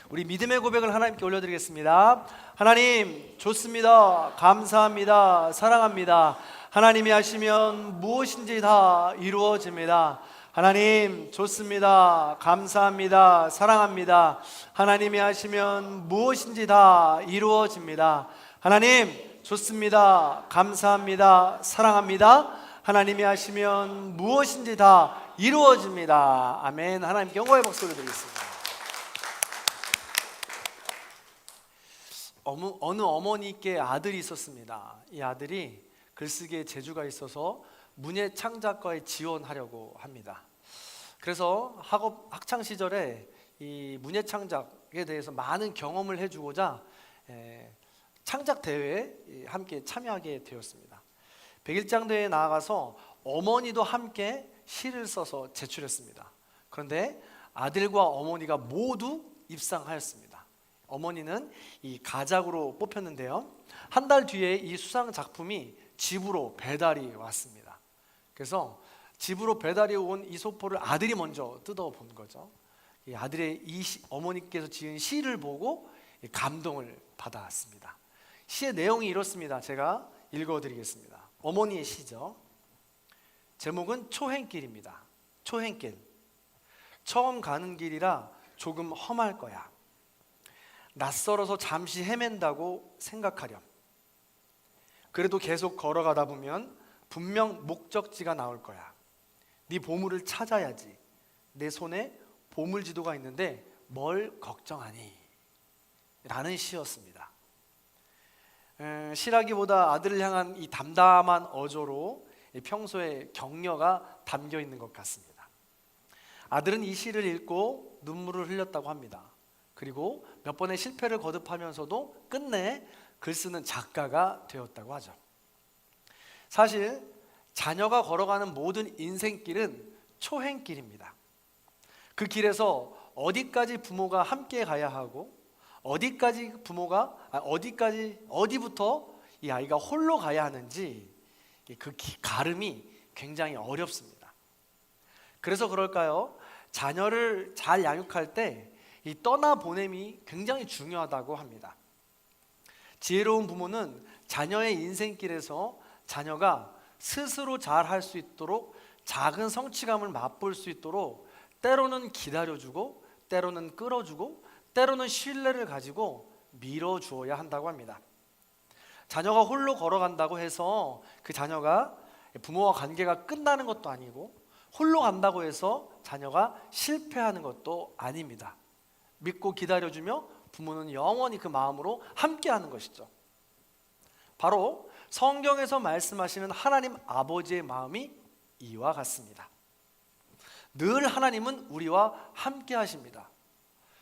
우리 믿음의 고백을 하나님께 올려드리겠습니다. 하나님 좋습니다. 감사합니다. 사랑합니다. 하나님이 하시면 무엇인지 다 이루어집니다. 하나님 좋습니다. 감사합니다. 사랑합니다. 하나님이 하시면 무엇인지 다 이루어집니다. 하나님 좋습니다. 감사합니다. 사랑합니다. 하나님이 하시면 무엇인지 다 이루어집니다. 아멘. 하나님께 영광의 박수를 드리겠습니다. 어느 어머니께 아들이 있었습니다. 이 아들이 글쓰기에 재주가 있어서 문예창작과에 지원하려고 합니다. 그래서 학창 시절에 이 문예창작에 대해서 많은 경험을 해주고자 창작 대회에 함께 참여하게 되었습니다. 백일장 대회에 나아가서 어머니도 함께 시를 써서 제출했습니다. 그런데 아들과 어머니가 모두 입상하였습니다. 어머니는 이 가작으로 뽑혔는데요, 한 달 뒤에 이 수상 작품이 집으로 배달이 왔습니다. 그래서 집으로 배달이 온 이 소포를 아들이 먼저 뜯어본 거죠. 이 아들의 어머니께서 지은 시를 보고 감동을 받았습니다. 시의 내용이 이렇습니다. 제가 읽어드리겠습니다. 어머니의 시죠. 제목은 초행길입니다. 초행길. 처음 가는 길이라 조금 험할 거야. 낯설어서 잠시 헤맨다고 생각하렴. 그래도 계속 걸어가다 보면 분명 목적지가 나올 거야. 네 보물을 찾아야지. 내 손에 보물지도가 있는데 뭘 걱정하니? 라는 시였습니다. 시라기보다 아들을 향한 이 담담한 어조로 평소에 격려가 담겨 있는 것 같습니다. 아들은 이 시를 읽고 눈물을 흘렸다고 합니다. 그리고 몇 번의 실패를 거듭하면서도 끝내 글 쓰는 작가가 되었다고 하죠. 사실 자녀가 걸어가는 모든 인생길은 초행길입니다. 그 길에서 어디까지 부모가 함께 가야 하고 어디부터 이 아이가 홀로 가야 하는지 그 가름이 굉장히 어렵습니다. 그래서 그럴까요? 자녀를 잘 양육할 때 이 떠나보냄이 굉장히 중요하다고 합니다. 지혜로운 부모는 자녀의 인생길에서 자녀가 스스로 잘 할 수 있도록 작은 성취감을 맛볼 수 있도록 때로는 기다려주고 때로는 끌어주고 때로는 신뢰를 가지고 밀어주어야 한다고 합니다. 자녀가 홀로 걸어간다고 해서 그 자녀가 부모와 관계가 끝나는 것도 아니고 홀로 간다고 해서 자녀가 실패하는 것도 아닙니다. 믿고 기다려주며 부모는 영원히 그 마음으로 함께하는 것이죠. 바로 성경에서 말씀하시는 하나님 아버지의 마음이 이와 같습니다. 늘 하나님은 우리와 함께 하십니다.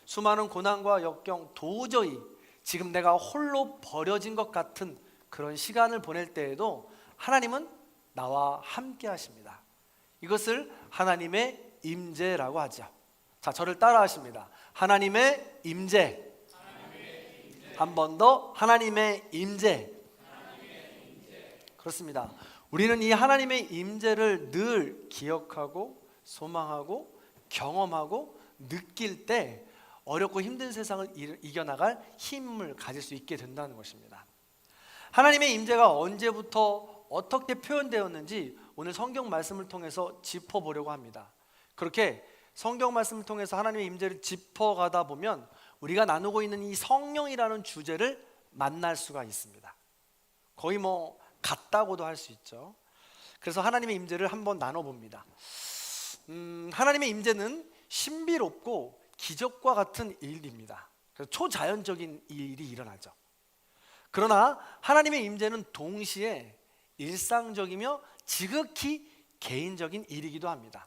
수많은 고난과 역경, 도저히 지금 내가 홀로 버려진 것 같은 그런 시간을 보낼 때에도 하나님은 나와 함께 하십니다. 이것을 하나님의 임재라고 하죠. 자, 저를 따라 하십니다. 하나님의 임재. 한 번 더, 하나님의 임재. 그렇습니다. 우리는 이 하나님의 임재를 늘 기억하고 소망하고 경험하고 느낄 때 어렵고 힘든 세상을 이겨나갈 힘을 가질 수 있게 된다는 것입니다. 하나님의 임재가 언제부터 어떻게 표현되었는지 오늘 성경 말씀을 통해서 짚어보려고 합니다. 그렇게 성경 말씀을 통해서 하나님의 임재를 짚어가다 보면 우리가 나누고 있는 이 성령이라는 주제를 만날 수가 있습니다. 거의 같다고도 할 수 있죠. 그래서 하나님의 임재를 한번 나눠봅니다. 하나님의 임재는 신비롭고 기적과 같은 일입니다. 그래서 초자연적인 일이 일어나죠. 그러나 하나님의 임재는 동시에 일상적이며 지극히 개인적인 일이기도 합니다.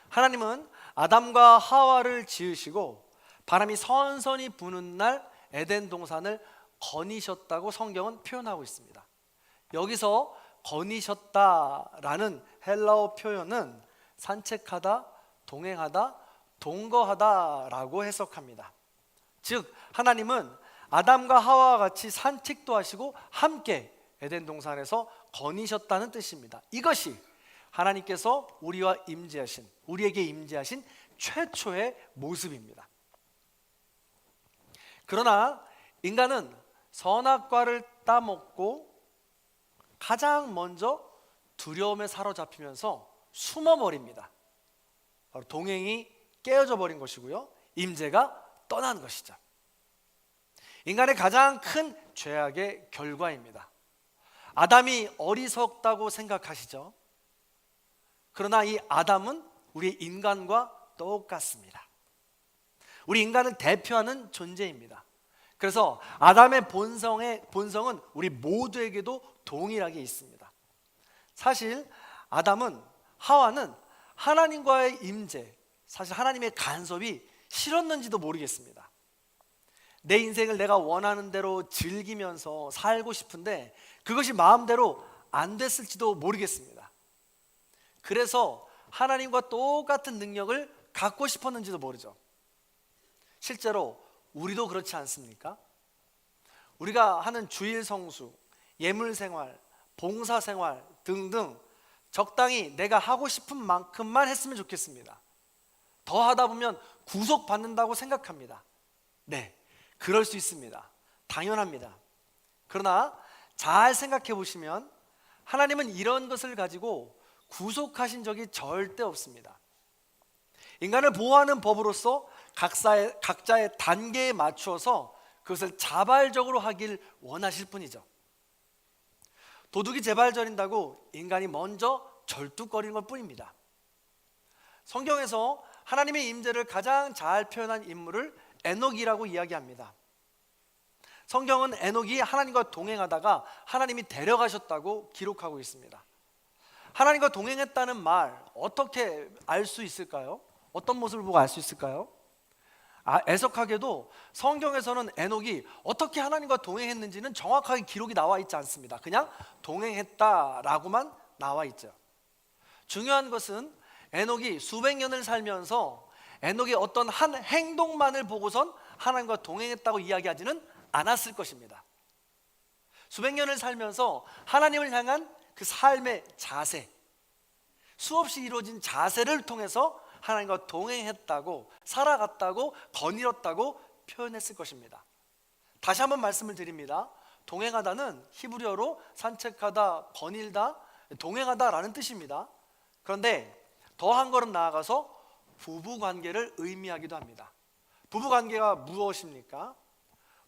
하나님은 아담과 하와를 지으시고 바람이 선선히 부는 날 에덴 동산을 거니셨다고 성경은 표현하고 있습니다. 여기서 거니셨다라는 헬라어 표현은 산책하다, 동행하다, 동거하다라고 해석합니다. 즉 하나님은 아담과 하와와 같이 산책도 하시고 함께 에덴 동산에서 거니셨다는 뜻입니다. 이것이 하나님께서 우리에게 임재하신 최초의 모습입니다. 그러나 인간은 선악과를 따먹고 가장 먼저 두려움에 사로잡히면서 숨어버립니다. 바로 동행이 깨어져 버린 것이고요, 임재가 떠난 것이죠. 인간의 가장 큰 죄악의 결과입니다. 아담이 어리석다고 생각하시죠? 그러나 이 아담은 우리 인간과 똑같습니다. 우리 인간을 대표하는 존재입니다. 그래서 아담의 본성은 우리 모두에게도 동일하게 있습니다. 사실 하와는 하나님과의 임재, 사실 하나님의 간섭이 싫었는지도 모르겠습니다. 내 인생을 내가 원하는 대로 즐기면서 살고 싶은데 그것이 마음대로 안 됐을지도 모르겠습니다. 그래서 하나님과 똑같은 능력을 갖고 싶었는지도 모르죠. 실제로 우리도 그렇지 않습니까? 우리가 하는 주일 성수, 예물 생활, 봉사 생활 등등 적당히 내가 하고 싶은 만큼만 했으면 좋겠습니다. 더 하다 보면 구속받는다고 생각합니다. 네, 그럴 수 있습니다. 당연합니다. 그러나 잘 생각해 보시면 하나님은 이런 것을 가지고 구속하신 적이 절대 없습니다. 인간을 보호하는 법으로서 각자의 단계에 맞추어서 그것을 자발적으로 하길 원하실 뿐이죠. 도둑이 재발 저린다고 인간이 먼저 절뚝거리는 것 뿐입니다. 성경에서 하나님의 임재를 가장 잘 표현한 인물을 에녹이라고 이야기합니다. 성경은 에녹이 하나님과 동행하다가 하나님이 데려가셨다고 기록하고 있습니다. 하나님과 동행했다는 말 어떻게 알 수 있을까요? 어떤 모습을 보고 알 수 있을까요? 애석하게도 성경에서는 에녹이 어떻게 하나님과 동행했는지는 정확하게 기록이 나와 있지 않습니다. 그냥 동행했다라고만 나와 있죠. 중요한 것은 에녹이 수백 년을 살면서 에녹의 어떤 한 행동만을 보고선 하나님과 동행했다고 이야기하지는 않았을 것입니다. 수백 년을 살면서 하나님을 향한 그 삶의 자세, 수없이 이루어진 자세를 통해서 하나님과 동행했다고, 살아갔다고, 거닐었다고 표현했을 것입니다. 다시 한번 말씀을 드립니다. 동행하다는 히브리어로 산책하다, 거닐다, 동행하다라는 뜻입니다. 그런데 더 한 걸음 나아가서 부부관계를 의미하기도 합니다. 부부관계가 무엇입니까?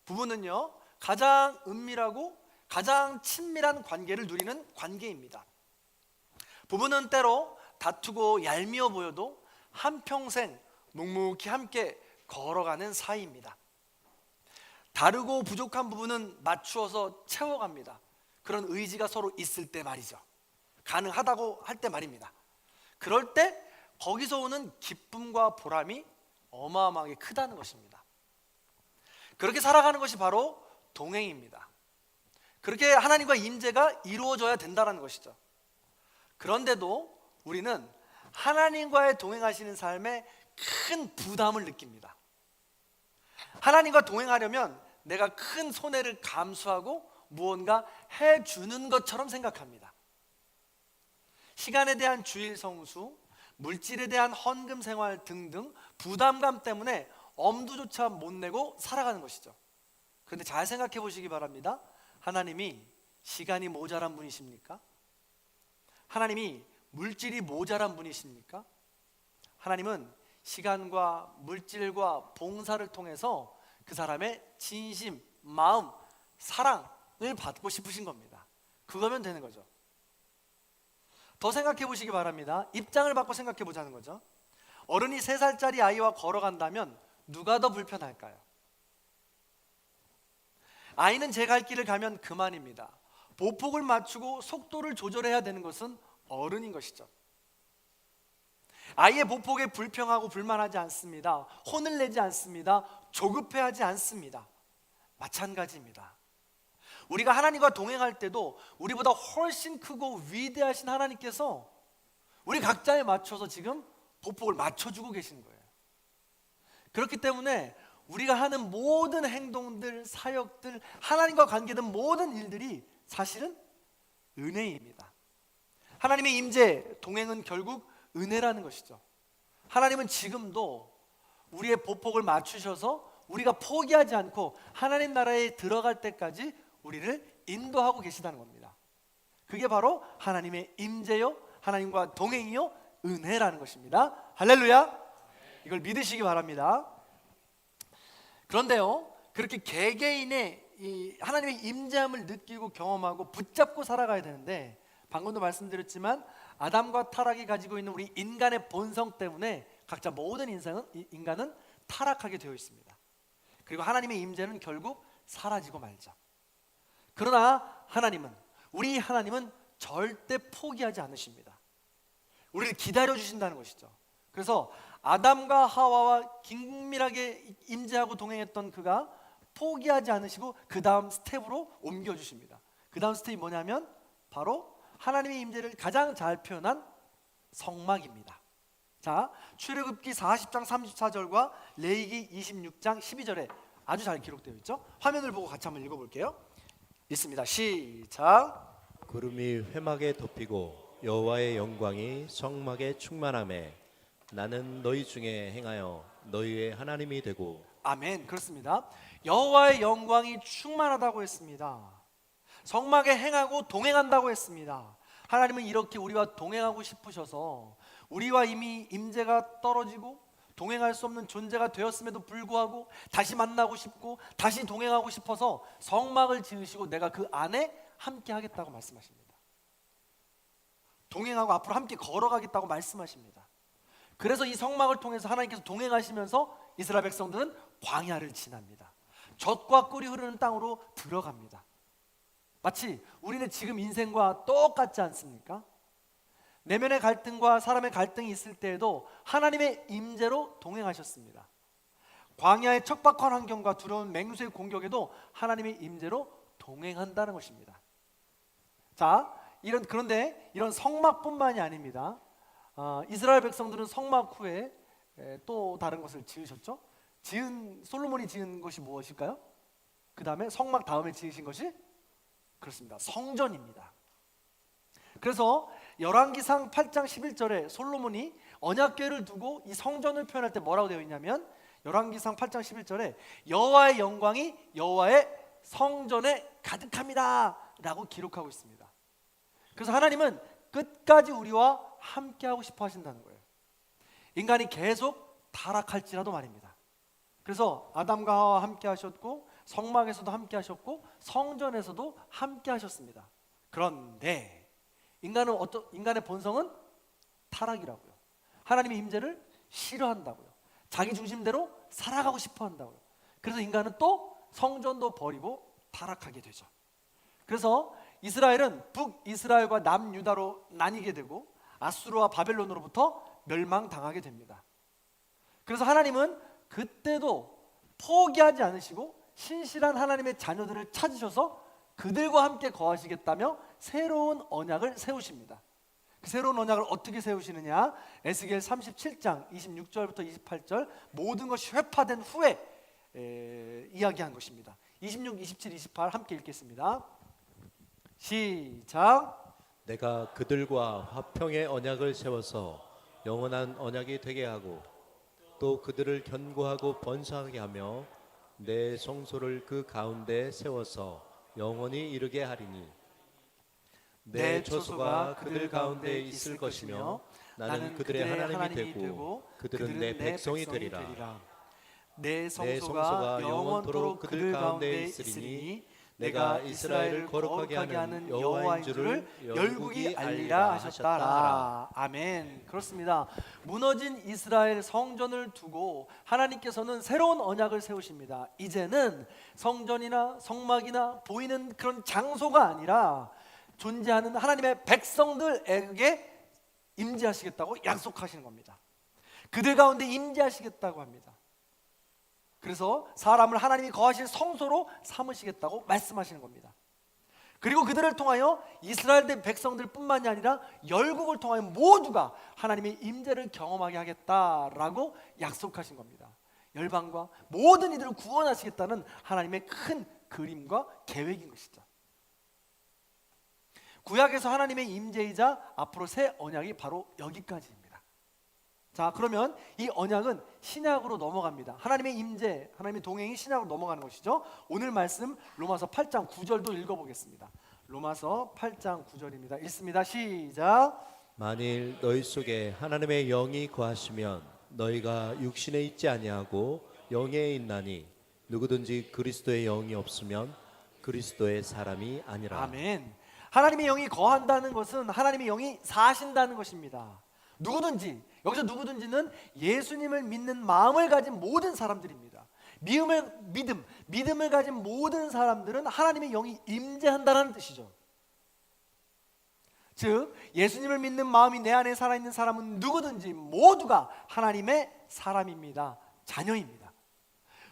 부부는요, 가장 은밀하고 가장 친밀한 관계를 누리는 관계입니다. 부부는 때로 다투고 얄미워 보여도 한평생 묵묵히 함께 걸어가는 사이입니다. 다르고 부족한 부분은 맞추어서 채워갑니다. 그런 의지가 서로 있을 때 말이죠. 가능하다고 할 때 말입니다. 그럴 때 거기서 오는 기쁨과 보람이 어마어마하게 크다는 것입니다. 그렇게 살아가는 것이 바로 동행입니다. 그렇게 하나님과 임재가 이루어져야 된다는 것이죠. 그런데도 우리는 하나님과의 동행하시는 삶에 큰 부담을 느낍니다. 하나님과 동행하려면 내가 큰 손해를 감수하고 무언가 해주는 것처럼 생각합니다. 시간에 대한 주일 성수, 물질에 대한 헌금 생활 등등 부담감 때문에 엄두조차 못 내고 살아가는 것이죠. 그런데 잘 생각해 보시기 바랍니다. 하나님이 시간이 모자란 분이십니까? 하나님이 물질이 모자란 분이십니까? 하나님은 시간과 물질과 봉사를 통해서 그 사람의 진심, 마음, 사랑을 받고 싶으신 겁니다. 그거면 되는 거죠. 더 생각해 보시기 바랍니다. 입장을 바꿔 생각해 보자는 거죠. 어른이 3살짜리 아이와 걸어간다면 누가 더 불편할까요? 아이는 제 갈 길을 가면 그만입니다. 보폭을 맞추고 속도를 조절해야 되는 것은 어른인 것이죠. 아이의 보폭에 불평하고 불만하지 않습니다. 혼을 내지 않습니다. 조급해하지 않습니다. 마찬가지입니다. 우리가 하나님과 동행할 때도 우리보다 훨씬 크고 위대하신 하나님께서 우리 각자에 맞춰서 지금 보폭을 맞춰주고 계신 거예요. 그렇기 때문에 우리가 하는 모든 행동들, 사역들, 하나님과 관계된 모든 일들이 사실은 은혜입니다. 하나님의 임재, 동행은 결국 은혜라는 것이죠. 하나님은 지금도 우리의 보폭을 맞추셔서 우리가 포기하지 않고 하나님 나라에 들어갈 때까지 우리를 인도하고 계시다는 겁니다. 그게 바로 하나님의 임재요, 하나님과 동행이요, 은혜라는 것입니다. 할렐루야. 이걸 믿으시기 바랍니다. 그런데요, 그렇게 개개인의 이 하나님의 임재함을 느끼고 경험하고 붙잡고 살아가야 되는데, 방금도 말씀드렸지만 아담과 타락이 가지고 있는 우리 인간의 본성 때문에 각자 모든 인간은 타락하게 되어 있습니다. 그리고 하나님의 임재는 결국 사라지고 말죠. 그러나 우리 하나님은 절대 포기하지 않으십니다. 우리를 기다려 주신다는 것이죠. 그래서 아담과 하와와 긴밀하게 임재하고 동행했던 그가 포기하지 않으시고 그 다음 스텝으로 옮겨주십니다. 그 다음 스텝이 뭐냐면 바로 하나님의 임재를 가장 잘 표현한 성막입니다. 자, 출애굽기 40장 34절과 레위기 26장 12절에 아주 잘 기록되어 있죠. 화면을 보고 같이 한번 읽어볼게요. 있습니다. 시작. 구름이 회막에 덮이고 여호와의 영광이 성막에 충만하매 나는 너희 중에 행하여 너희의 하나님이 되고. 아멘. 그렇습니다. 여호와의 영광이 충만하다고 했습니다. 성막에 행하고 동행한다고 했습니다. 하나님은 이렇게 우리와 동행하고 싶으셔서 우리와 이미 임재가 떨어지고 동행할 수 없는 존재가 되었음에도 불구하고 다시 만나고 싶고 다시 동행하고 싶어서 성막을 지으시고 내가 그 안에 함께 하겠다고 말씀하십니다. 동행하고 앞으로 함께 걸어가겠다고 말씀하십니다. 그래서 이 성막을 통해서 하나님께서 동행하시면서 이스라엘 백성들은 광야를 지납니다. 젖과 꿀이 흐르는 땅으로 들어갑니다. 마치 우리는 지금 인생과 똑같지 않습니까? 내면의 갈등과 사람의 갈등이 있을 때에도 하나님의 임재로 동행하셨습니다. 광야의 척박한 환경과 두려운 맹수의 공격에도 하나님의 임재로 동행한다는 것입니다. 자, 그런데 이런 성막뿐만이 아닙니다. 이스라엘 백성들은 성막 후에 또 다른 것을 지으셨죠. 솔로몬이 지은 것이 무엇일까요? 그 다음에 성막 다음에 지으신 것이 그렇습니다. 성전입니다. 그래서 열왕기상 8장 11절에 솔로몬이 언약궤를 두고 이 성전을 표현할 때 뭐라고 되어 있냐면 열왕기상 8장 11절에 여호와의 영광이 여호와의 성전에 가득합니다 라고 기록하고 있습니다. 그래서 하나님은 끝까지 우리와 함께하고 싶어 하신다는 거예요. 인간이 계속 타락할지라도 말입니다. 그래서 아담과 하와와 함께 하셨고 성막에서도 함께 하셨고 성전에서도 함께 하셨습니다. 그런데 인간의 본성은 타락이라고요. 하나님의 임재를 싫어한다고요. 자기 중심대로 살아가고 싶어 한다고요. 그래서 인간은 또 성전도 버리고 타락하게 되죠. 그래서 이스라엘은 북이스라엘과 남유다로 나뉘게 되고 아수르와 바벨론으로부터 멸망당하게 됩니다. 그래서 하나님은 그때도 포기하지 않으시고 신실한 하나님의 자녀들을 찾으셔서 그들과 함께 거하시겠다며 새로운 언약을 세우십니다. 그 새로운 언약을 어떻게 세우시느냐? 에스겔 37장 26절부터 28절 모든 것이 회파된 후에 이야기한 것입니다. 26, 27, 28 함께 읽겠습니다. 시작. 내가 그들과 화평의 언약을 세워서 영원한 언약이 되게 하고 또 그들을 견고하고 번성하게 하며 내 성소를 그 가운데 세워서 영원히 이르게 하리니 내 처소가 그들 가운데 있을 것이며 나는 그들의 하나님이 되고 그들은 내 백성이 되리라. 내 성소가 영원토록 그들 가운데 있으리니 내가 이스라엘을 거룩하게 하는 여호와인 줄을 열국이 알리라 하셨다라. 아멘. 그렇습니다. 무너진 이스라엘 성전을 두고 하나님께서는 새로운 언약을 세우십니다. 이제는 성전이나 성막이나 보이는 그런 장소가 아니라 존재하는 하나님의 백성들에게 임재하시겠다고 약속하시는 겁니다. 그들 가운데 임재하시겠다고 합니다. 그래서 사람을 하나님이 거하실 성소로 삼으시겠다고 말씀하시는 겁니다. 그리고 그들을 통하여 이스라엘 백성들 뿐만이 아니라 열국을 통하여 모두가 하나님의 임재를 경험하게 하겠다라고 약속하신 겁니다. 열방과 모든 이들을 구원하시겠다는 하나님의 큰 그림과 계획인 것이죠. 구약에서 하나님의 임재이자 앞으로 새 언약이 바로 여기까지입니다. 자, 그러면 이 언약은 신약으로 넘어갑니다. 하나님의 임재, 하나님의 동행이 신약으로 넘어가는 것이죠. 오늘 말씀 로마서 8장 9절도 읽어보겠습니다. 로마서 8장 9절입니다. 읽습니다. 시작. 만일 너희 속에 하나님의 영이 거하시면 너희가 육신에 있지 아니하고 영에 있나니 누구든지 그리스도의 영이 없으면 그리스도의 사람이 아니라. 아멘. 하나님의 영이 거한다는 것은 하나님의 영이 사신다는 것입니다. 누구든지, 여기서 누구든지는 예수님을 믿는 마음을 가진 모든 사람들입니다. 믿음을 가진 모든 사람들은 하나님의 영이 임재한다는 뜻이죠. 즉 예수님을 믿는 마음이 내 안에 살아있는 사람은 누구든지 모두가 하나님의 사람입니다. 자녀입니다.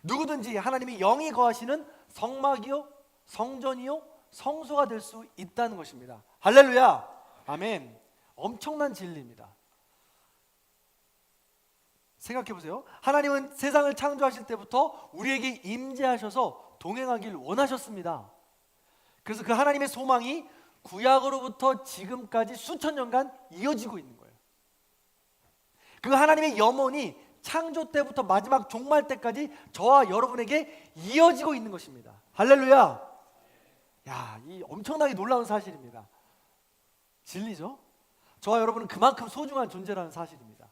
누구든지 하나님의 영이 거하시는 성막이요, 성전이요, 성소가 될 수 있다는 것입니다. 할렐루야. 아멘. 엄청난 진리입니다. 생각해 보세요. 하나님은 세상을 창조하실 때부터 우리에게 임재하셔서 동행하길 원하셨습니다. 그래서 그 하나님의 소망이 구약으로부터 지금까지 수천 년간 이어지고 있는 거예요. 그 하나님의 염원이 창조 때부터 마지막 종말 때까지 저와 여러분에게 이어지고 있는 것입니다. 할렐루야. 야, 이 엄청나게 놀라운 사실입니다. 진리죠? 저와 여러분은 그만큼 소중한 존재라는 사실입니다.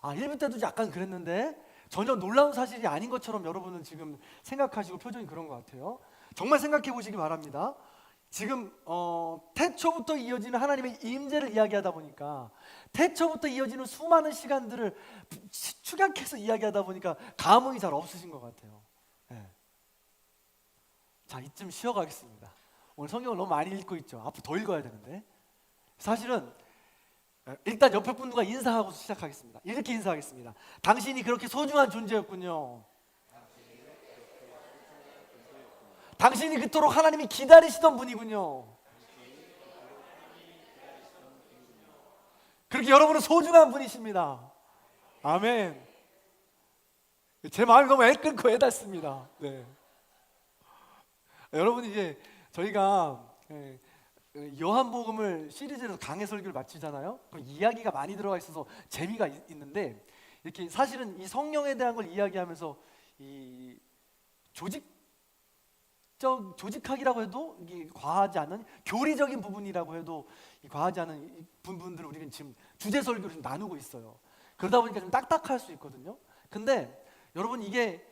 1부 때도 약간 그랬는데 전혀 놀라운 사실이 아닌 것처럼 여러분은 지금 생각하시고 표정이 그런 것 같아요. 정말 생각해 보시기 바랍니다. 지금 태초부터 이어지는 하나님의 임재를 이야기하다 보니까, 태초부터 이어지는 수많은 시간들을 축약해서 이야기하다 보니까 감흥이 잘 없으신 것 같아요. 네. 자, 이쯤 쉬어가겠습니다. 오늘 성경을 너무 많이 읽고 있죠. 앞으로 더 읽어야 되는데. 사실은 일단 옆에 분과 인사하고 시작하겠습니다. 이렇게 인사하겠습니다. 당신이 그렇게 소중한 존재였군요. 당신이 그토록 하나님이 기다리시던 분이군요. 그렇게 여러분은 소중한 분이십니다. 아멘. 제 마음이 너무 애끓고 애닿습니다. 네. 여러분, 이제 저희가 요한복음을 시리즈로 강해 설교를 마치잖아요. 이야기가 많이 들어가 있어서 재미가 있는데, 이렇게 사실은 이 성령에 대한 걸 이야기하면서 이 조직학이라고 해도 이게 과하지 않은, 교리적인 부분이라고 해도 과하지 않은 부분들을 우리는 지금 주제 설교를 좀 나누고 있어요. 그러다 보니까 좀 딱딱할 수 있거든요. 근데 여러분, 이게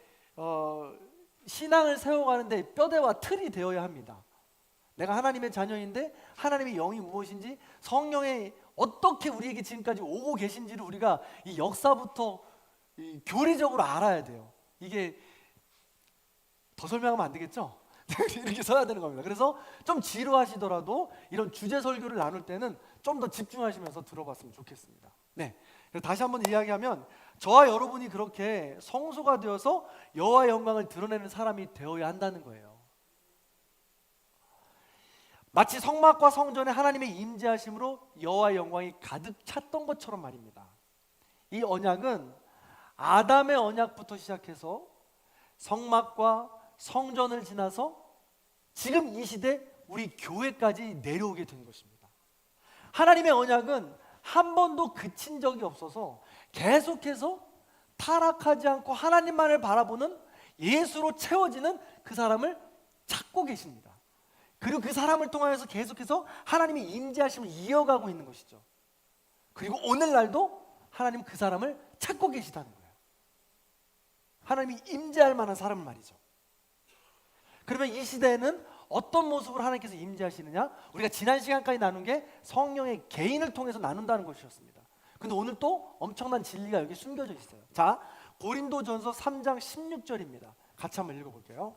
신앙을 세워가는데 뼈대와 틀이 되어야 합니다. 내가 하나님의 자녀인데 하나님의 영이 무엇인지, 성령이 어떻게 우리에게 지금까지 오고 계신지를 우리가 이 역사부터 교리적으로 알아야 돼요. 이게 더 설명하면 안 되겠죠? 이렇게 써야 되는 겁니다. 그래서 좀 지루하시더라도 이런 주제 설교를 나눌 때는 좀 더 집중하시면서 들어봤으면 좋겠습니다. 네, 다시 한번 이야기하면, 저와 여러분이 그렇게 성소가 되어서 여호와의 영광을 드러내는 사람이 되어야 한다는 거예요. 마치 성막과 성전에 하나님의 임재하심으로 여호와의 영광이 가득 찼던 것처럼 말입니다. 이 언약은 아담의 언약부터 시작해서 성막과 성전을 지나서 지금 이 시대 우리 교회까지 내려오게 된 것입니다. 하나님의 언약은 한 번도 그친 적이 없어서 계속해서 타락하지 않고 하나님만을 바라보는, 예수로 채워지는 그 사람을 찾고 계십니다. 그리고 그 사람을 통하여서 계속해서 하나님의 임재하심을 이어가고 있는 것이죠. 그리고 오늘날도 하나님 그 사람을 찾고 계시다는 거예요. 하나님이 임재할 만한 사람을 말이죠. 그러면 이 시대에는 어떤 모습으로 하나님께서 임재하시느냐? 우리가 지난 시간까지 나눈 게 성령의 개인을 통해서 나눈다는 것이었습니다. 근데 오늘 또 엄청난 진리가 여기 숨겨져 있어요. 자, 고린도전서 3장 16절입니다. 같이 한번 읽어볼게요.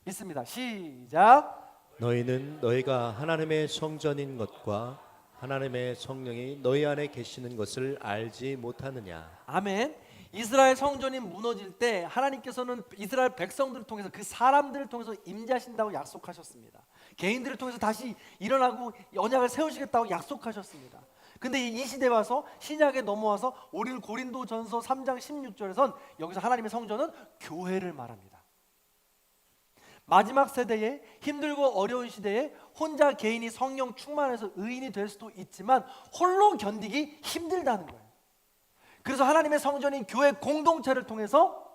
있습니다. 시작. 너희는 너희가 하나님의 성전인 것과 하나님의 성령이 너희 안에 계시는 것을 알지 못하느냐. 아멘. 이스라엘 성전이 무너질 때 하나님께서는 이스라엘 백성들을 통해서, 그 사람들을 통해서 임재하신다고 약속하셨습니다. 개인들을 통해서 다시 일어나고 언약을 세우시겠다고 약속하셨습니다. 근데 이 시대에 와서, 신약에 넘어와서 오늘 고린도전서 3장 16절에선 여기서 하나님의 성전은 교회를 말합니다. 마지막 세대에, 힘들고 어려운 시대에 혼자 개인이 성령 충만해서 의인이 될 수도 있지만 홀로 견디기 힘들다는 거예요. 그래서 하나님의 성전인 교회 공동체를 통해서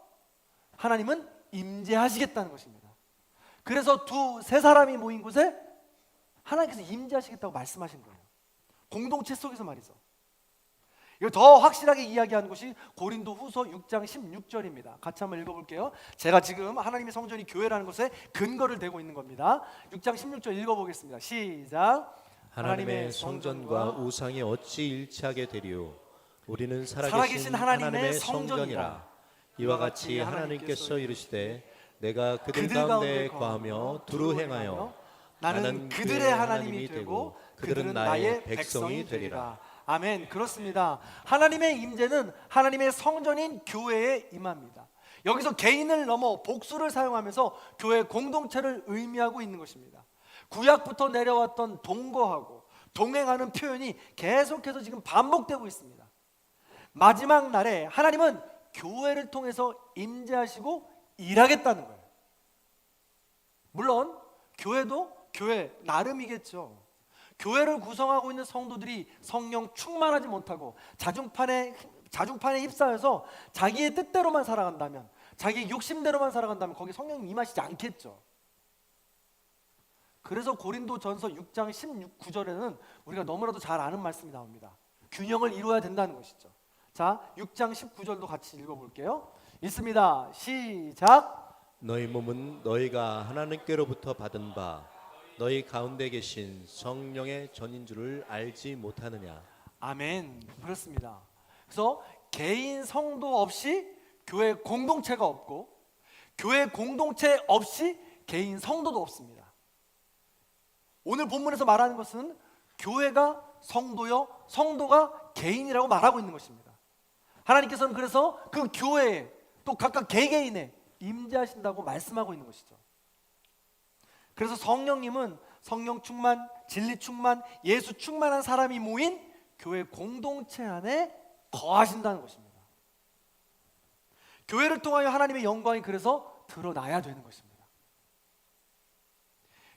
하나님은 임재하시겠다는 것입니다. 그래서 세 사람이 모인 곳에 하나님께서 임재하시겠다고 말씀하신 거예요. 공동체 속에서 말이죠. 이걸 더 확실하게 이야기하는 것이 고린도후서 6장 16절입니다. 같이 한번 읽어볼게요. 제가 지금 하나님의 성전이 교회라는 것에 근거를 대고 있는 겁니다. 6장 16절 읽어보겠습니다. 시작. 하나님의 성전과 우상이 어찌 일치하게 되리요? 우리는 살아계신 살아계신 하나님의 하나님의 성전이라. 성전이라. 이와 같이 하나님께서 이르시되 내가 그들 가운데 거하며 두루 행하여 나는 그들의 하나님이 되고 그들은 나의 백성이 되리라. 아멘. 그렇습니다. 하나님의 임재는 하나님의 성전인 교회에 임합니다. 여기서 개인을 넘어 복수를 사용하면서 교회 공동체를 의미하고 있는 것입니다. 구약부터 내려왔던 동거하고 동행하는 표현이 계속해서 지금 반복되고 있습니다. 마지막 날에 하나님은 교회를 통해서 임재하시고 일하겠다는 거예요. 물론 교회도 교회 나름이겠죠. 교회를 구성하고 있는 성도들이 성령 충만하지 못하고 자중판에 휩싸여서 자기의 뜻대로만 살아간다면, 자기의 욕심대로만 살아간다면 거기 성령이 임하시지 않겠죠. 그래서 고린도전서 6장 19절에는 우리가 너무나도 잘 아는 말씀이 나옵니다. 균형을 이루어야 된다는 것이죠. 자, 6장 19절도 같이 읽어볼게요. 있습니다. 시작. 너희 몸은 너희가 하나님께로부터 받은 바 너희 가운데 계신 성령의 전인 줄을 알지 못하느냐. 아멘. 그렇습니다. 그래서 개인 성도 없이 교회 공동체가 없고 교회 공동체 없이 개인 성도도 없습니다. 오늘 본문에서 말하는 것은 교회가 성도요, 성도가 개인이라고 말하고 있는 것입니다. 하나님께서는 그래서 그 교회에 또 각각 개개인에 임재하신다고 말씀하고 있는 것이죠. 그래서 성령님은 성령 충만, 진리 충만, 예수 충만한 사람이 모인 교회 공동체 안에 거하신다는 것입니다. 교회를 통하여 하나님의 영광이 그래서 드러나야 되는 것입니다.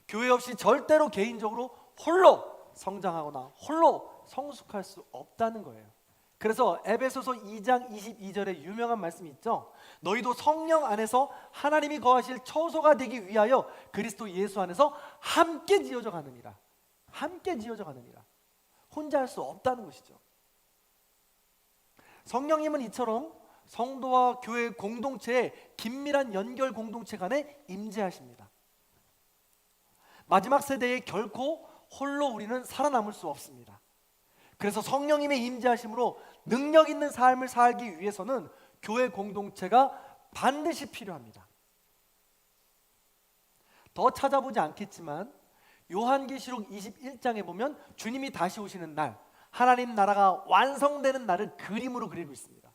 교회 없이 절대로 개인적으로 홀로 성장하거나 홀로 성숙할 수 없다는 거예요. 그래서 에베소서 2장 22절에 유명한 말씀이 있죠. 너희도 성령 안에서 하나님이 거하실 처소가 되기 위하여 그리스도 예수 안에서 함께 지어져 가느니라. 함께 지어져 가느니라. 혼자 할 수 없다는 것이죠. 성령님은 이처럼 성도와 교회 공동체의 긴밀한 연결 공동체 간에 임재하십니다. 마지막 세대에 결코 홀로 우리는 살아남을 수 없습니다. 그래서 성령님의 임재하심으로 능력 있는 삶을 살기 위해서는 교회 공동체가 반드시 필요합니다. 더 찾아보지 않겠지만 요한계시록 21장에 보면 주님이 다시 오시는 날, 하나님 나라가 완성되는 날을 그림으로 그리고 있습니다.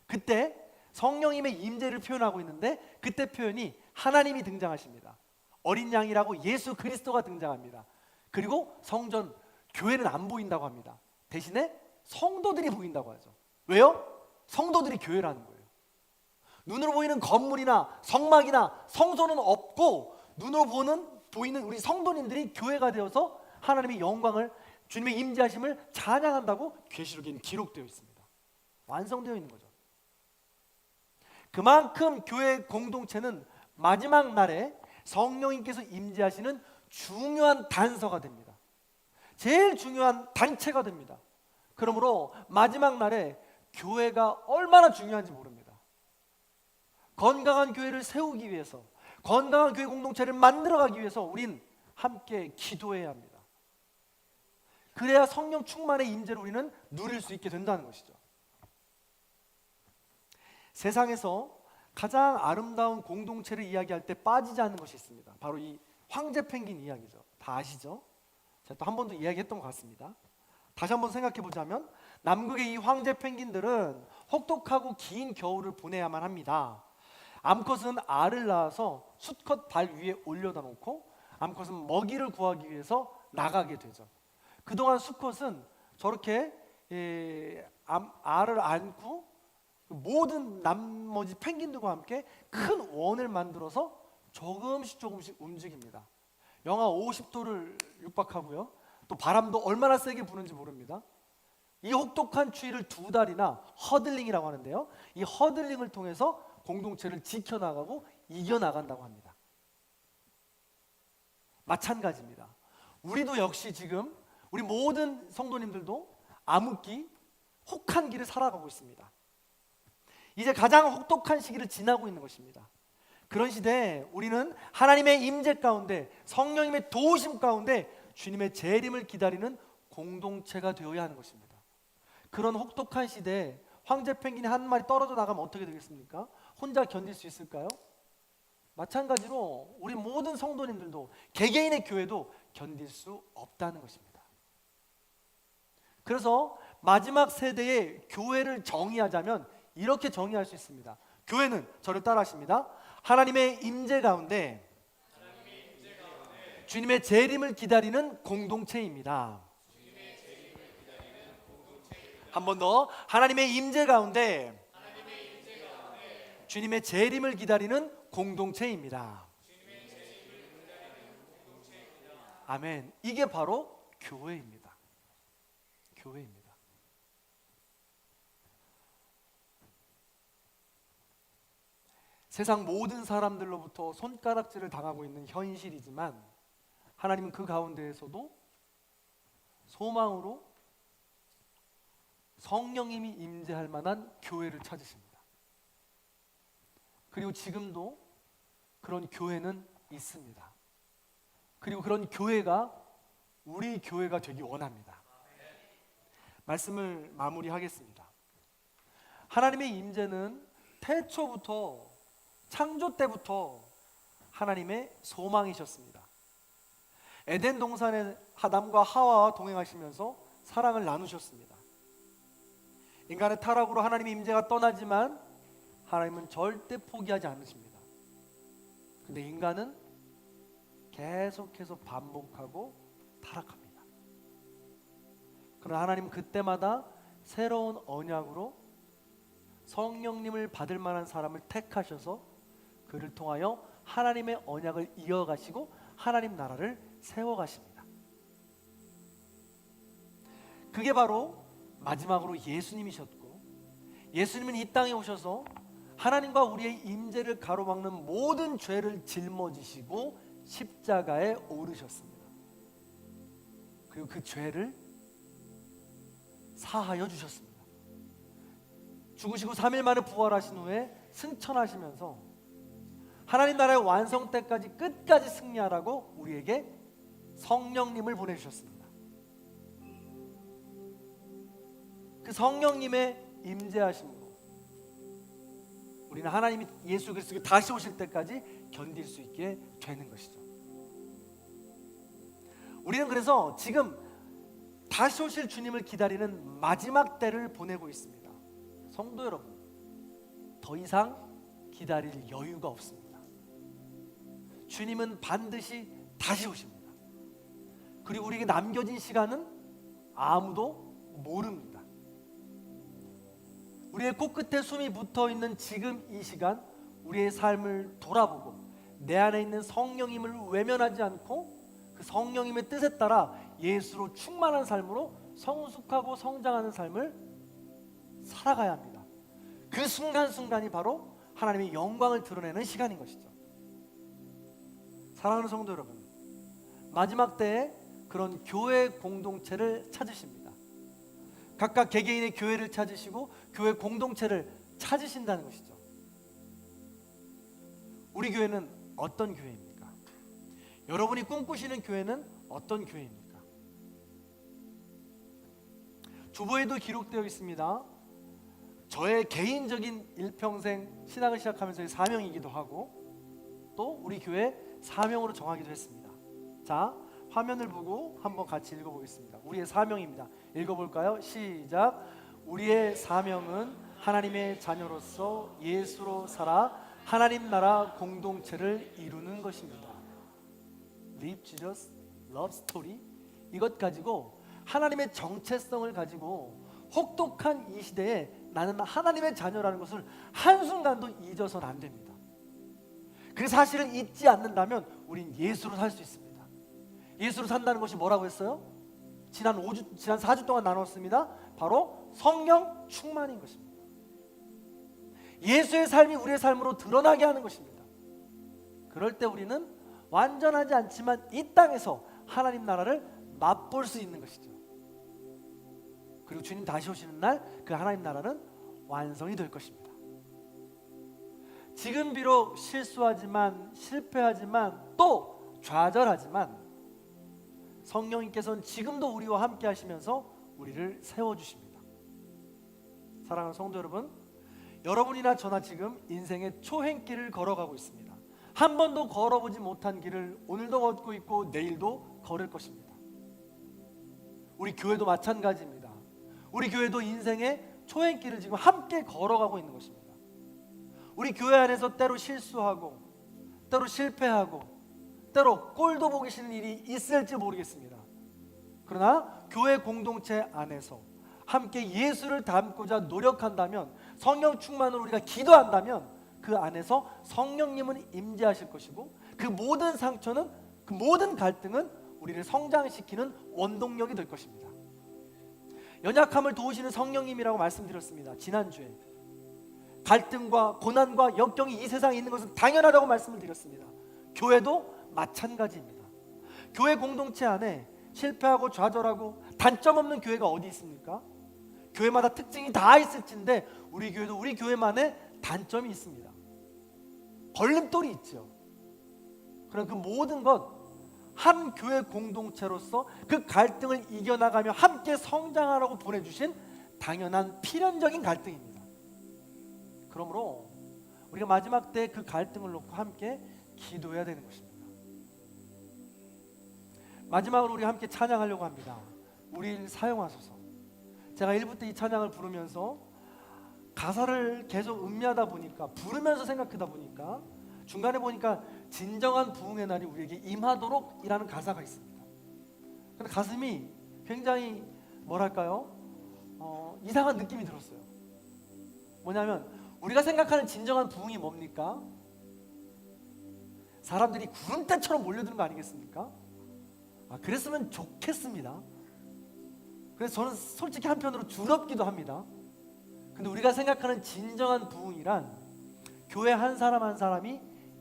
그때 성령님의 임재를 표현하고 있는데 그때 표현이 하나님이 등장하십니다. 어린 양이라고 예수 그리스도가 등장합니다. 그리고 성전, 교회는 안 보인다고 합니다. 대신에 성도들이 보인다고 하죠. 왜요? 성도들이 교회라는 거예요. 눈으로 보이는 건물이나 성막이나 성소는 없고 눈으로 보이는 우리 성도님들이 교회가 되어서 하나님의 영광을, 주님의 임재하심을 찬양한다고 계시록에는 기록되어 있습니다. 완성되어 있는 거죠. 그만큼 교회 공동체는 마지막 날에 성령님께서 임재하시는 중요한 단서가 됩니다. 제일 중요한 단체가 됩니다. 그러므로 마지막 날에 교회가 얼마나 중요한지 모릅니다. 건강한 교회를 세우기 위해서, 건강한 교회 공동체를 만들어가기 위해서 우린 함께 기도해야 합니다. 그래야 성령 충만의 임재를 우리는 누릴 수 있게 된다는 것이죠. 세상에서 가장 아름다운 공동체를 이야기할 때 빠지지 않는 것이 있습니다. 바로 이 황제 펭귄 이야기죠. 다 아시죠? 제가 또 한 번도 이야기했던 것 같습니다. 다시 한번 생각해 보자면 남극의 이 황제 펭귄들은 혹독하고 긴 겨울을 보내야만 합니다. 암컷은 알을 낳아서 수컷 발 위에 올려다 놓고 암컷은 먹이를 구하기 위해서 나가게 되죠. 그동안 수컷은 저렇게 알을 안고 모든 나머지 펭귄들과 함께 큰 원을 만들어서 조금씩 움직입니다. 영하 50도를 육박하고요. 또 바람도 얼마나 세게 부는지 모릅니다. 이 혹독한 추위를 2달이나 허들링이라고 하는데요, 이 허들링을 통해서 공동체를 지켜나가고 이겨나간다고 합니다. 마찬가지입니다. 우리도 역시 지금 우리 모든 성도님들도 암흑기, 혹한 길을 살아가고 있습니다. 이제 가장 혹독한 시기를 지나고 있는 것입니다. 그런 시대에 우리는 하나님의 임재 가운데, 성령님의 도우심 가운데 주님의 재림을 기다리는 공동체가 되어야 하는 것입니다. 그런 혹독한 시대에 황제 펭귄이 한 마리 떨어져 나가면 어떻게 되겠습니까? 혼자 견딜 수 있을까요? 마찬가지로 우리 모든 성도님들도, 개개인의 교회도 견딜 수 없다는 것입니다. 그래서 마지막 세대의 교회를 정의하자면 이렇게 정의할 수 있습니다. 교회는, 저를 따라하십니다, 하나님의 임재 가운데 주님의 재림을 기다리는 공동체입니다. 한 번 더, 하나님의 임재 가운데 주님의 재림을 기다리는 공동체입니다. 아멘. 이게 바로 교회입니다. 교회입니다. 세상 모든 사람들로부터 손가락질을 당하고 있는 현실이지만 하나님은 그 가운데에서도 소망으로 성령님이 임재할 만한 교회를 찾으십니다. 그리고 지금도 그런 교회는 있습니다. 그리고 그런 교회가 우리 교회가 되기 원합니다. 말씀을 마무리하겠습니다. 하나님의 임재는 태초부터, 창조 때부터 하나님의 소망이셨습니다. 에덴 동산에 아담과 하와와 동행하시면서 사랑을 나누셨습니다. 인간의 타락으로 하나님의 임재가 떠나지만 하나님은 절대 포기하지 않으십니다. 근데 인간은 계속해서 반복하고 타락합니다. 그러나 하나님은 그때마다 새로운 언약으로 성령님을 받을 만한 사람을 택하셔서 그를 통하여 하나님의 언약을 이어가시고 하나님 나라를 세워가십니다. 그게 바로 마지막으로 예수님이셨고, 예수님은 이 땅에 오셔서 하나님과 우리의 임재를 가로막는 모든 죄를 짊어지시고 십자가에 오르셨습니다. 그리고 그 죄를 사하여 주셨습니다. 죽으시고 3일 만에 부활하신 후에 승천하시면서 하나님 나라의 완성 때까지 끝까지 승리하라고 우리에게 성령님을 보내주셨습니다. 그 성령님의 임재하심으로 우리는 하나님이 예수 그리스도가 다시 오실 때까지 견딜 수 있게 되는 것이죠. 우리는 그래서 지금 다시 오실 주님을 기다리는 마지막 때를 보내고 있습니다. 성도 여러분, 더 이상 기다릴 여유가 없습니다. 주님은 반드시 다시 오십니다. 그리고 우리에게 남겨진 시간은 아무도 모릅니다. 우리의 코끝에 숨이 붙어있는 지금 이 시간, 우리의 삶을 돌아보고 내 안에 있는 성령님을 외면하지 않고 그 성령님의 뜻에 따라 예수로 충만한 삶으로 성숙하고 성장하는 삶을 살아가야 합니다. 그 순간순간이 바로 하나님의 영광을 드러내는 시간인 것이죠. 사랑하는 성도 여러분, 마지막 때에 그런 교회 공동체를 찾으십니다. 각각 개개인의 교회를 찾으시고 교회 공동체를 찾으신다는 것이죠. 우리 교회는 어떤 교회입니까? 여러분이 꿈꾸시는 교회는 어떤 교회입니까? 주보에도 기록되어 있습니다. 저의 개인적인 일평생 신학을 시작하면서의 사명이기도 하고 또 우리 교회 사명으로 정하기도 했습니다. 자, 화면을 보고 한번 같이 읽어보겠습니다. 우리의 사명입니다. 읽어볼까요? 시작. 우리의 사명은 하나님의 자녀로서 예수로 살아 하나님 나라 공동체를 이루는 것입니다. Live Jesus Love Story. 이것 가지고 하나님의 정체성을 가지고 혹독한 이 시대에 나는 하나님의 자녀라는 것을 한순간도 잊어서는 안 됩니다. 그 사실을 잊지 않는다면 우린 예수로 살 수 있습니다. 예수로 산다는 것이 뭐라고 했어요? 지난 4주 동안 나눴습니다. 바로 성령 충만인 것입니다. 예수의 삶이 우리의 삶으로 드러나게 하는 것입니다. 그럴 때 우리는 완전하지 않지만 이 땅에서 하나님 나라를 맛볼 수 있는 것이죠. 그리고 주님 다시 오시는 날 그 하나님 나라는 완성이 될 것입니다. 지금 비록 실수하지만 실패하지만 또 좌절하지만 성령님께서는 지금도 우리와 함께 하시면서 우리를 세워주십니다. 사랑하는 성도 여러분, 여러분이나 저나 지금 인생의 초행길을 걸어가고 있습니다. 한 번도 걸어보지 못한 길을 오늘도 걷고 있고 내일도 걸을 것입니다. 우리 교회도 마찬가지입니다. 우리 교회도 인생의 초행길을 지금 함께 걸어가고 있는 것입니다. 우리 교회 안에서 때로 실수하고 때로 실패하고 때로 꼴도 보기 싫은 일이 있을지 모르겠습니다. 그러나 교회 공동체 안에서 함께 예수를 닮고자 노력한다면, 성령 충만으로 우리가 기도한다면 그 안에서 성령님은 임재하실 것이고 그 모든 상처는, 그 모든 갈등은 우리를 성장시키는 원동력이 될 것입니다. 연약함을 도우시는 성령님이라고 말씀드렸습니다. 지난주에 갈등과 고난과 역경이 이 세상에 있는 것은 당연하다고 말씀을 드렸습니다. 교회도 마찬가지입니다. 교회 공동체 안에 실패하고 좌절하고 단점 없는 교회가 어디 있습니까? 교회마다 특징이 다 있을진데 우리 교회도 우리 교회만의 단점이 있습니다. 걸림돌이 있죠. 그럼 그 모든 것 한 교회 공동체로서 그 갈등을 이겨나가며 함께 성장하라고 보내주신 당연한 필연적인 갈등입니다. 그러므로 우리가 마지막 때 그 갈등을 놓고 함께 기도해야 되는 것입니다. 마지막으로 우리 함께 찬양하려고 합니다. 우리를 사용하소서. 제가 1부 때 이 찬양을 부르면서 가사를 계속 음미하다 보니까, 부르면서 생각하다 보니까 중간에 보니까 진정한 부흥의 날이 우리에게 임하도록 이라는 가사가 있습니다. 근데 가슴이 굉장히 뭐랄까요? 이상한 느낌이 들었어요. 뭐냐면 우리가 생각하는 진정한 부흥이 뭡니까? 사람들이 구름대처럼 몰려드는 거 아니겠습니까? 그랬으면 좋겠습니다. 그래서 저는 솔직히 한편으로 두렵기도 합니다. 근데 우리가 생각하는 진정한 부흥이란 교회 한 사람 한 사람이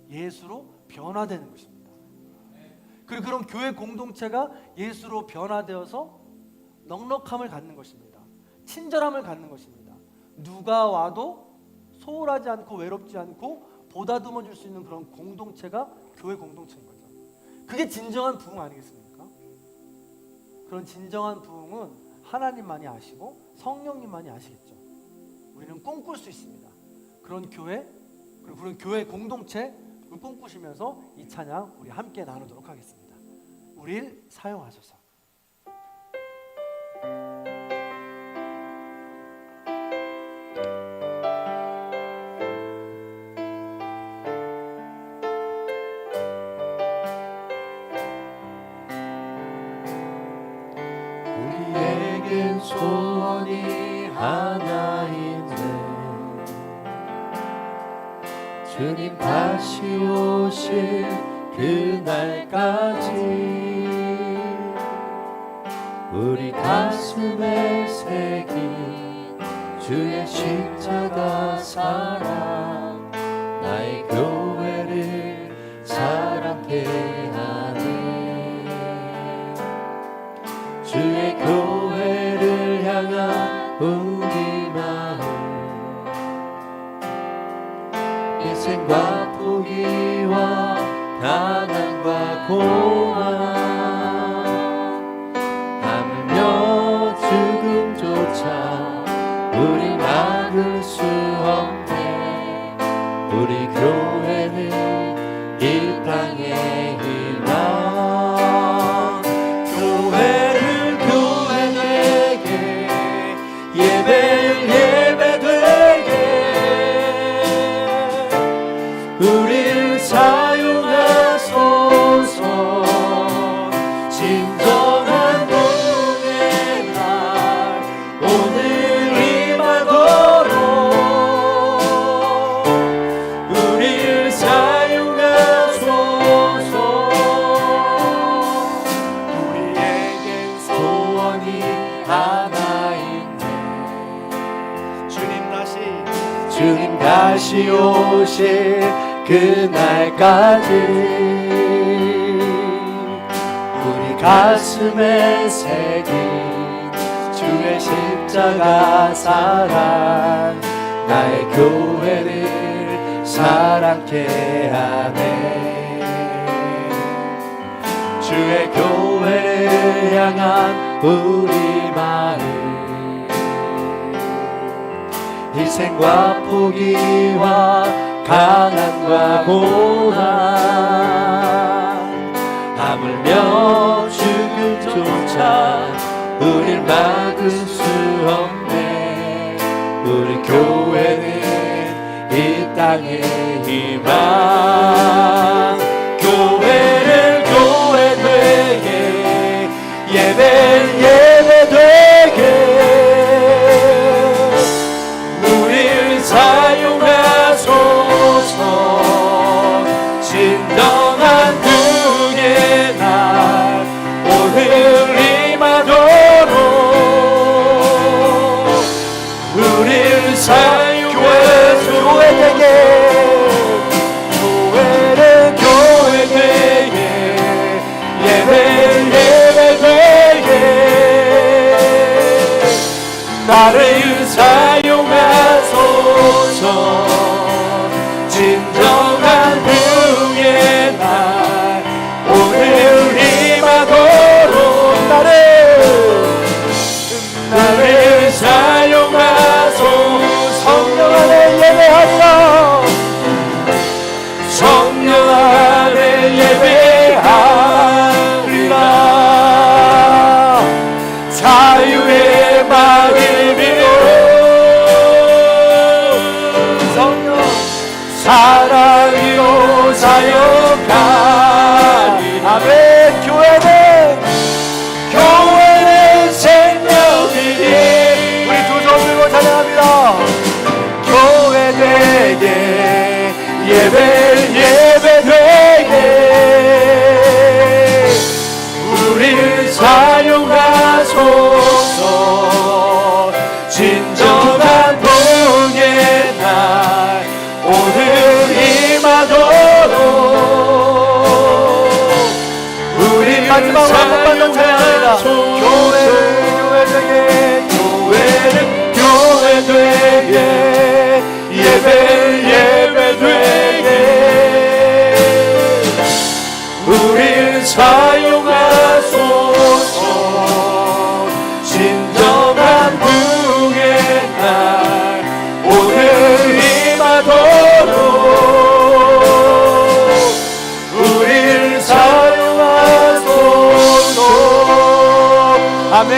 예수로 변화되는 것입니다. 그리고 그런 교회 공동체가 예수로 변화되어서 넉넉함을 갖는 것입니다. 친절함을 갖는 것입니다. 누가 와도 소홀하지 않고 외롭지 않고 보다듬어 줄 수 있는 그런 공동체가 교회 공동체인 거죠. 그게 진정한 부흥 아니겠습니까? 그런 진정한 부흥은 하나님만이 아시고 성령님만이 아시겠죠. 우리는 꿈꿀 수 있습니다. 그런 교회, 그리고 그런 교회 공동체 꿈꾸시면서 이 찬양 우리 함께 나누도록 하겠습니다. 우리를 사용하소서. 우리에겐 소원이 하나 있네. 주님 다시 오실 그날까지 우리 가슴에 새긴 주의 십자가 사랑, 나의 교회를 사랑케 하네. 주의 교회를 향한 우리 마음, 희생과 포기와 가난과 고난 하며 죽음조차 우리 막을 수 없네. 우리 교회는 이 땅의 희망, 교회를 교회되게, 예배를 예배되게 우리를 사용하소서. 다시 오실 그날까지 우리 가슴에 새긴 주의 십자가 사랑 나의 교회를 사랑케 하네. 주의 교회를 향한 우리 마음 희생과 포기와 가난과 고난 하물며 죽음조차 우릴 막을 수 없네. 우리 교회는 이 땅의 희망 교회를 교회 되게 예배 되게 우릴 사용하소서. 진정한 그의 날 오늘 임하도록 우릴 사용하소서. 교회 되게 교회를 교회 되게 예배 되게 나를 사용하소서. 진정한 그의 날 오늘 임하도록 나를 사용하소서. 성령 안에 예배하리라. 성령 안에 예배하리라. 자유의 마음으로 성령 사랑으로 사역하리. 아멘. 교회는 생명이니 우리 두 손 들고 찬양합니다. 교회 되게 예배 되게 우릴 사용하소서. 진정한 복의 날 오늘 임하도록 우리 마지막 한 번만 더 찬양합니다. 교회를 교회 되게 예배 되게 우릴 사용하소서. 진정한 부의 날 오늘 임하도록 우릴 사용하소서. 아멘.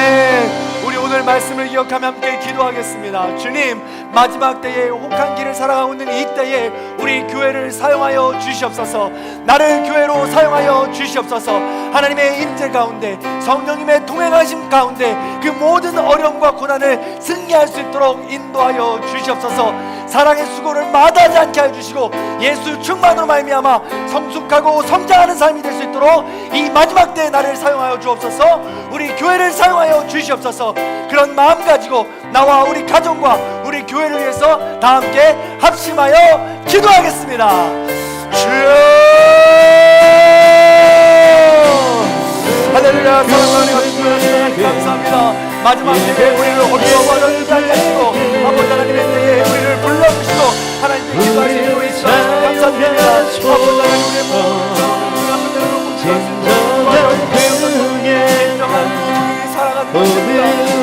우리 오늘 말씀을 기억하며 함께 기도하겠습니다. 주님, 마지막 때에 혹한 길을 살아가고 있는 이 때에 우리 교회를 사용하여 주시옵소서. 나를 교회로 사용하여 주시옵소서. 하나님의 임재 가운데 성령님의 동행하심 가운데 그 모든 어려움과 고난을 승리할 수 있도록 인도하여 주시옵소서. 사랑의 수고를 마다하지 않게 해주시고 예수 충만으로 말미암아 성숙하고 성장하는 삶이 될 수 있도록 이 마지막 때에 나를 사용하여 주옵소서. 우리 교회를 사용하여 주시옵소서. 그런 마음 가지고 나와 우리 가정과 우리 교회를 위해서 다 함께 합심하여 기도하겠습니다. 주여 할렐루야. 사랑하는 하나님 감사합니다. 마지막 때에 우리를 홀로 버려주지 않으시고 아버지 하나님의 때에 우리를 불러주시고 하나님께 기도하시는 우리 감사드립니다. 아버지 하나님의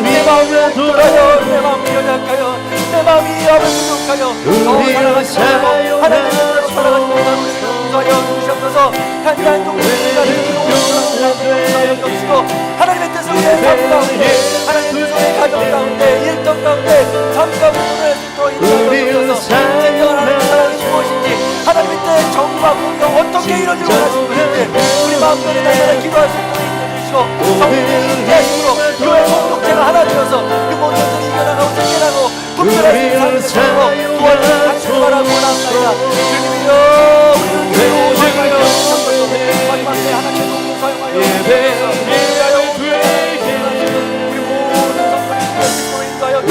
내 마음을 돌아요. 내 마음을 연약하여 내 마음이 아버지 부족하여 더 사랑하시고 하나님을 사랑하시고 용서하여 주시옵소서. 간단 동생들을 용서하여 주시고 하나님의 뜻을 위해 삶 가운데 하나님의 손의 가정 가운데 일정 가운데 삶 가운데 할 수 있도록 인도하여 주셔서 진정한 하나님의 사랑이 무엇인지 하나님의 뜻 정의와 공평 어떻게 이루어지고 원하시는 것인지 우리 마음속에 날마다 기도할 수 있도록 성령의 인도하심으로 교회 공동체가 하나 되어서 그 모든 것들이 이겨나가고 생겨나고 분별할 수 있는 삶을 살고 도와주시는 당신을 바라고 원합니다. 주님이여 우리를 사용하여 주셔서 마지막 때 하나님의 도움을 사용하여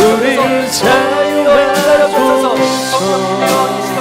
우리 모든 성도를 인도하여 주셔서 성령님이여 이 시간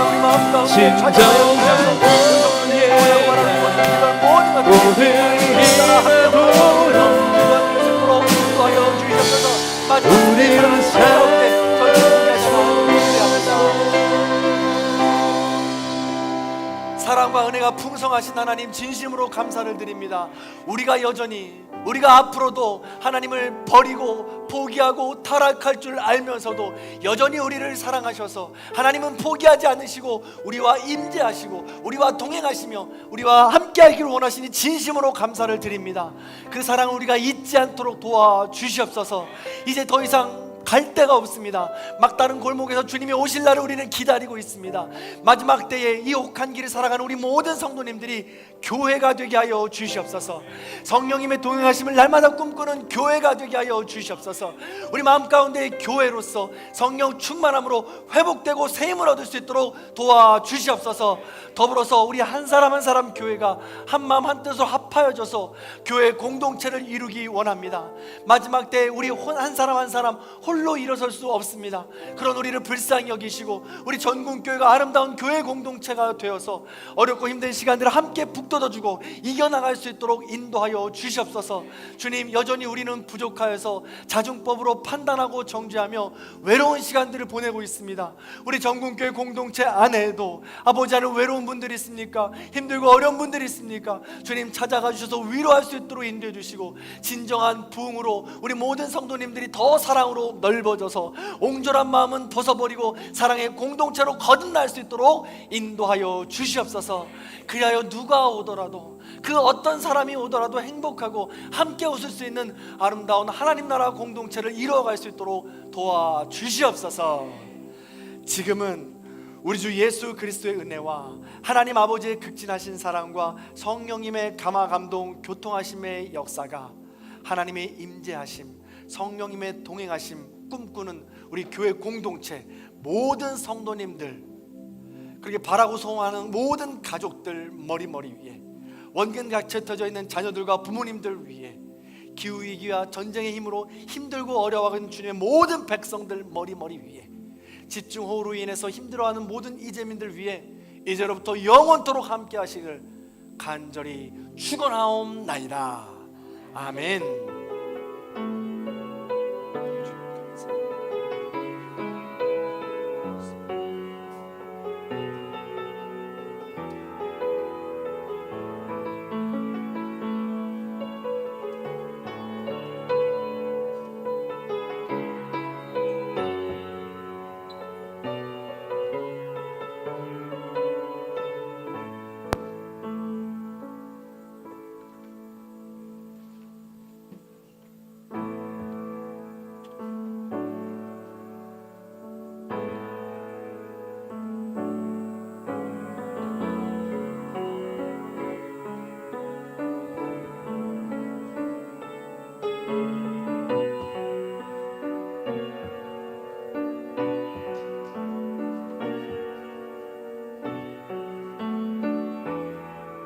사랑과 은혜가 풍성하신 하나님, 진심으로 감사를 드립니다. 우리가 앞으로도 하나님을 버리고 포기하고 타락할 줄 알면서도 여전히 우리를 사랑하셔서 하나님은 포기하지 않으시고 우리와 임재하시고 우리와 동행하시며 우리와 함께하기를 원하시니 진심으로 감사를 드립니다. 그 사랑을 우리가 잊지 않도록 도와주시옵소서. 이제 더 이상 갈 데가 없습니다. 막다른 골목에서 주님이 오실 날을 우리는 기다리고 있습니다. 마지막 때에 이 혹한 길을 살아가는 우리 모든 성도님들이 교회가 되게 하여 주시옵소서. 성령님의 동행하심을 날마다 꿈꾸는 교회가 되게 하여 주시옵소서. 우리 마음 가운데 교회로서 성령 충만함으로 회복되고 새 힘을 얻을 수 있도록 도와주시옵소서. 더불어서 우리 한 사람 한 사람 교회가 한 마음 한 뜻으로 합하여져서 교회 공동체를 이루기 원합니다. 마지막 때 우리 한 사람 한 사람 홀로 일어설 수 없습니다. 그런 우리를 불쌍히 여기시고 우리 전국교회가 아름다운 교회 공동체가 되어서 어렵고 힘든 시간들을 함께 북돋아주고 이겨나갈 수 있도록 인도하여 주시옵소서. 주님, 여전히 우리는 부족하여서 자중법으로 판단하고 정죄하며 외로운 시간들을 보내고 있습니다. 우리 전국교회 공동체 안에도 아버지 하는 외로운 분들이 있습니까? 힘들고 어려운 분들이 있습니까? 주님, 찾아가 주셔서 위로할 수 있도록 인도해 주시고 진정한 부흥으로 우리 모든 성도님들이 더 사랑으로 넓어져서 옹졸한 마음은 벗어버리고 사랑의 공동체로 거듭날 수 있도록 인도하여 주시옵소서. 그리하여 누가 오더라도 그 어떤 사람이 오더라도 행복하고 함께 웃을 수 있는 아름다운 하나님 나라 공동체를 이루어갈 수 있도록 도와주시옵소서. 지금은 우리 주 예수 그리스도의 은혜와 하나님 아버지의 극진하신 사랑과 성령님의 감화 감동 교통하심의 역사가 하나님의 임재하심, 성령님의 동행하심 꿈꾸는 우리 교회 공동체 모든 성도님들, 그렇게 바라고 소원하는 모든 가족들 머리머리 위에, 원근같이 흩어져 있는 자녀들과 부모님들 위에, 기후위기와 전쟁의 힘으로 힘들고 어려워하는 주님의 모든 백성들 머리머리 위에, 집중호우로 인해서 힘들어하는 모든 이재민들 위해 이제로부터 영원토록 함께 하시길 간절히 축원하옵나이다. 아멘.